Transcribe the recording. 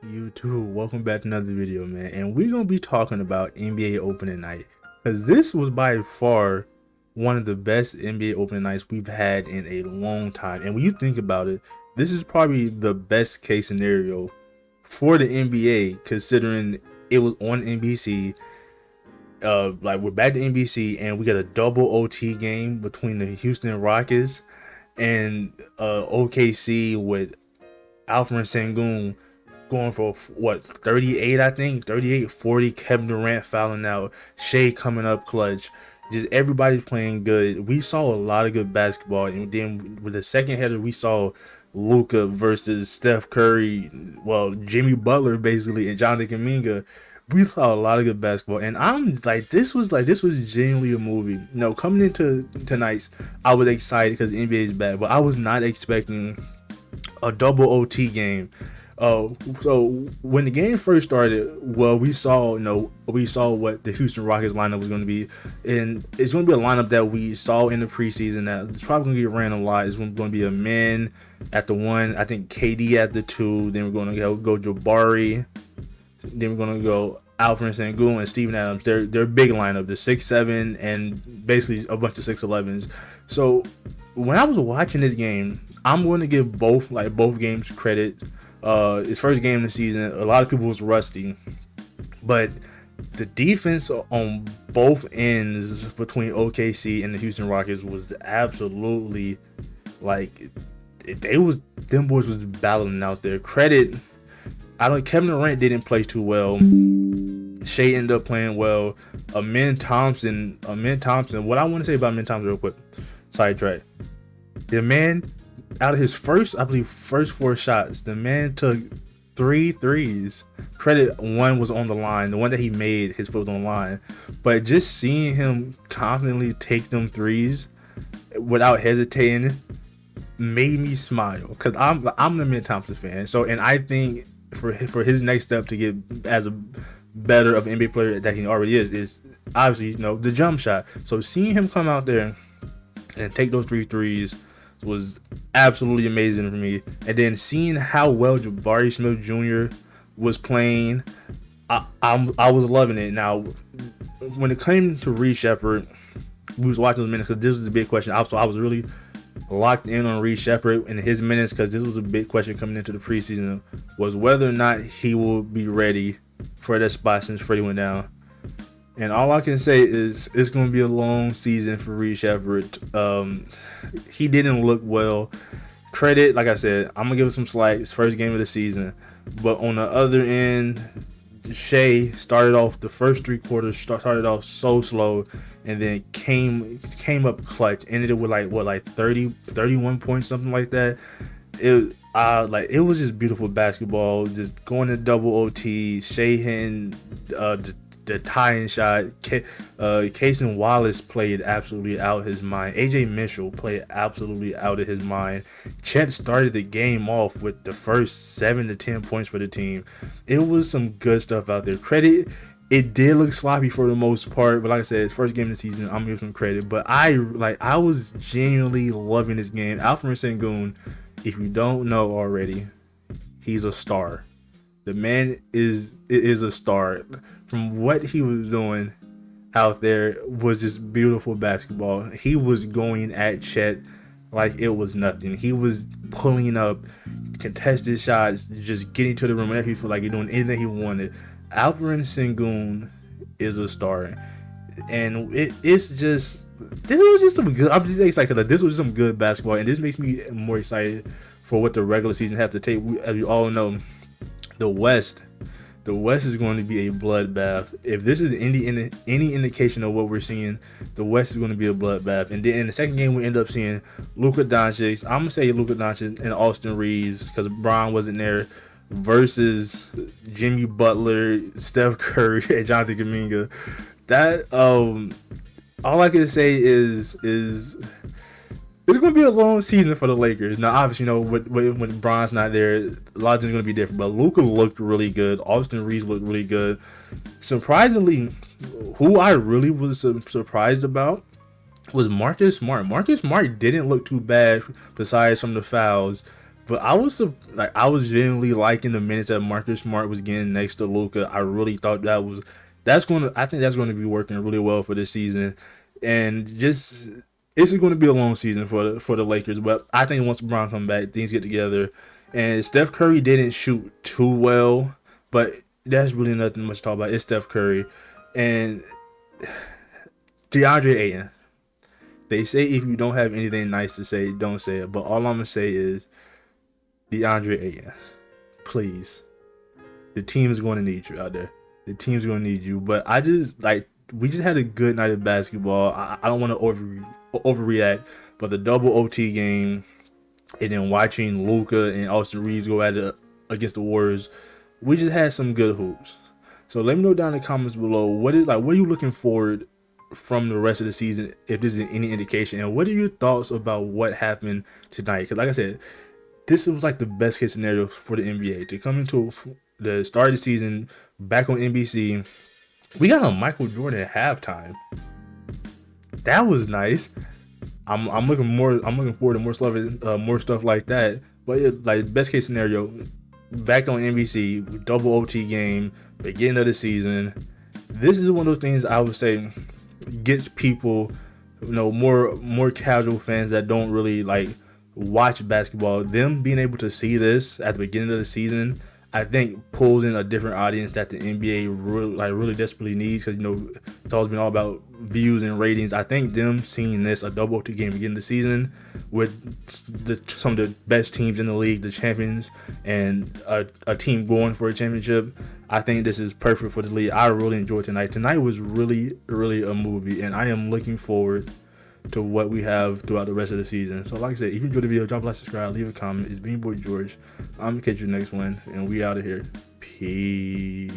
YouTube, welcome back to another video, man. And we're gonna be talking about NBA opening night because this was by far one of the best NBA opening nights we've had in a long time. And when you think about it, this is probably the best case scenario for the NBA, considering it was on NBC. Like we're back to NBC, and we got a double OT game between the Houston Rockets and OKC with Alperen Sengun going for what, 38, I think 38 40. Kevin Durant fouling out, Shea coming up clutch, just everybody playing good. We saw a lot of good basketball, and then with the second header we saw Luka versus Steph Curry, well, Jimmy Butler basically, and Jonathan Kuminga. We saw a lot of good basketball, and I'm this was genuinely a movie. Coming into tonight's, I was excited because the NBA is back, but I was not expecting a double OT game. So when the game first started, well, we saw what the Houston Rockets lineup was going to be, and it's going to be a lineup that we saw in the preseason. That it's probably going to get ran a lot. It's going to be a man at the one, I think KD at the two. Then we're going to go Jabari. Then we're going to go Alperen Sengun and Steven Adams. They're big lineup. They're 6'7" and basically a bunch of 6'11s. So when I was watching this game, I'm going to give both games credit. His first game of the season, a lot of people was rusty, but the defense on both ends between OKC and the Houston Rockets was absolutely like them boys was battling out there. Kevin Durant didn't play too well. Shea ended up playing well. Amen Thompson. What I want to say about Amen Thompson real quick, sidetrack. The man, out of his first four shots, the man took 3 threes. Credit one was on the line. The one that he made, his foot was on the line. But just seeing him confidently take them threes without hesitating made me smile, because I'm an Amen Thompson fan. So, and I think for his next step to get as a better of an NBA player that he already is obviously the jump shot. So seeing him come out there and take those 3 threes was absolutely amazing for me. And then seeing how well Jabari Smith Jr. was playing, I was loving it. Now, when it came to Reed Sheppard, we was watching those minutes because this was a big question. Also, I was really locked in on Reed Sheppard and his minutes, because this was a big question coming into the preseason, was whether or not he will be ready for that spot since Freddie went down. And all I can say is it's going to be a long season for Reed Sheppard. He didn't look well. Credit, like I said, I'm going to give him some slack. It's first game of the season. But on the other end, Shea started off the first 3 quarters, started off so slow, and then came up clutch. Ended it with like 30, 31 points, something like that. It was just beautiful basketball. Just going to double OT, Shea hitting the tying shot. Cason Wallace played absolutely out of his mind. AJ Mitchell played absolutely out of his mind. Chet started the game off with the first 7 to 10 points for the team. It was some good stuff out there. Credit, it did look sloppy for the most part, but like I said, it's first game of the season. I'm giving him credit. But I was genuinely loving this game. Alperen Sengun, if you don't know already, he's a star. The man is a star. From what he was doing out there was just beautiful basketball. He was going at Chet like it was nothing. He was pulling up contested shots, just getting to the rim whenever he felt like he's doing anything he wanted. Alperen Sengun is a star, and it's just, this was just some good. I'm just excited because this was some good basketball, and this makes me more excited for what the regular season have to take. As you all know, the West is going to be a bloodbath. If this is any indication of what we're seeing, the West is going to be a bloodbath. And then in the second game, we end up seeing Luka Doncic. I'm gonna say Luka Doncic and Austin Reeves, because Bron wasn't there, versus Jimmy Butler, Steph Curry, and Jonathan Kuminga. That all I can say is it's going to be a long season for the Lakers. Now, obviously, when Bron's not there, a lot of things are going to be different. But Luka looked really good. Austin Reeves looked really good. Surprisingly, who I really was surprised about was Marcus Smart. Marcus Smart didn't look too bad, besides from the fouls. But I was genuinely liking the minutes that Marcus Smart was getting next to Luka. I really thought I think that's gonna be working really well for this season, and just this is going to be a long season for the Lakers. But I think once LeBron come back, things get together, and Steph Curry didn't shoot too well, but that's really nothing much to talk about. It's Steph Curry and DeAndre Ayton. They say if you don't have anything nice to say, don't say it. But all I'm gonna say is DeAndre Ayton, please. The team is going to need you out there. The team's going to need you. But I just we just had a good night of basketball. I don't want to overreact, but the double OT game and then watching Luka and Austin Reeves go at it against the Warriors, we just had some good hoops. So let me know down in the comments below what are you looking forward from the rest of the season, if this is any indication, and what are your thoughts about what happened tonight? Because like I said, this was like the best case scenario for the NBA to come into the start of the season back on NBC. We got a Michael Jordan at halftime. That was nice. I'm looking forward to more stuff like that. But yeah, like best case scenario, back on NBC, double OT game, beginning of the season. This is one of those things I would say gets people, more casual fans that don't really watch basketball. Them being able to see this at the beginning of the season, I think pulls in a different audience that the NBA really desperately needs, because it's always been all about views and ratings. I think them seeing this, a double OT game beginning of the season with some of the best teams in the league, the champions, and a team going for a championship, I think this is perfect for the league. I really enjoyed tonight. Tonight was really, really a movie, and I am looking forward to what we have throughout the rest of the season. So like I said, if you enjoyed the video, drop a like, subscribe, leave a comment. It's Beanie Boy George. I'm gonna catch you next one, and we out of here. Peace.